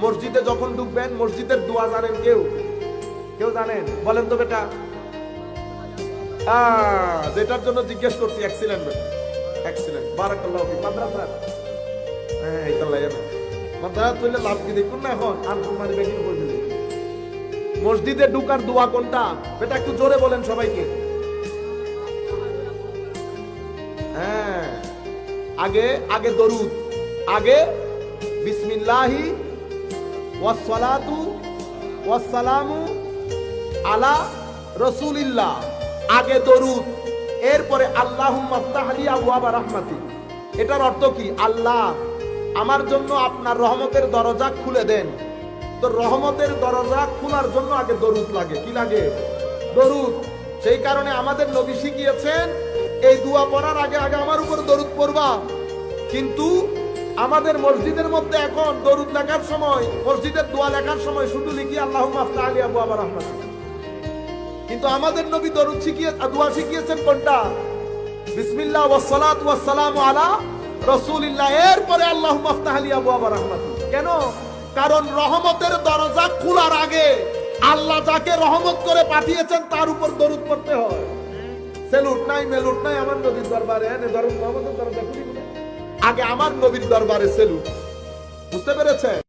মসজিদে যখন ঢুকবেন মসজিদের দোয়া জানেন কেউ? কেউ জানেন? বলেন তো বেটা। যেটার জন্য জিজ্ঞেস করছি, এক্সিলেন্ট এক্সিলেন্ট, বারাকাল্লাহু ফিক। মাদ্রাসা, হ্যাঁ এটা লাগে না, মাদ্রাসা চলে লাভ কি দেখুন না এখন আর তোমার বেশি বলতে। মসজিদে ঢুকার দোয়া কোনটা বেটা? একটু জোরে বলেন সবাইকে। হ্যাঁ, আগে আগে দরুদ, আগে বিসমিল্লাহি ওয়াসসালাতু ওয়াসসালামু আলা রাসূলিল্লাহ, আগে দরুদ, এরপরে আল্লাহুম্মা আফতাহলি আবওয়াবা রাহমাতি। এটার অর্থ কি? আল্লাহ আমার জন্য আপনার রহমতের দরজা খুলে দেন। তো রহমতের দরজা খোলার জন্য আগে দরুদ লাগে। কি লাগে? দরুদ। সেই কারণে আমাদের নবী শিখিয়েছেন এই দোয়া পড়ার আগে আগে আমার উপর দরুদ পড়বা। কিন্তু আমাদের মসজিদের মধ্যে এখন দরুদ লেখার সময়, মসজিদের দোয়া লেখার সময় শুধু লিখি আল্লাহুম্মা আফতাহলি আবওয়াবা রাহমাতি। কিন্তু আমাদের নবী দরুদ শিখিয়ে দোয়া শিখিয়েছেন কোনটা? বিসমিল্লাহ ওয়াসসালাতু ওয়াসসালামু আলা রাসূলিল্লাহ, এরপরে আল্লাহুম্মা আফতাহলি আবওয়াবা রাহমাতি। কেন? কারণ রহমতের দরজা খোলার আগে আল্লাহ যাকে রহমত করে পাঠিয়েছেন তার উপর দরুদ পড়তে হয়। সেলুট নাই মেলুট নাই আমার নবীর দরবারে, রহমতের দরজা খুলি আগে আমার নবীর দরবারে সেলুট। বুঝতে পেরেছেন?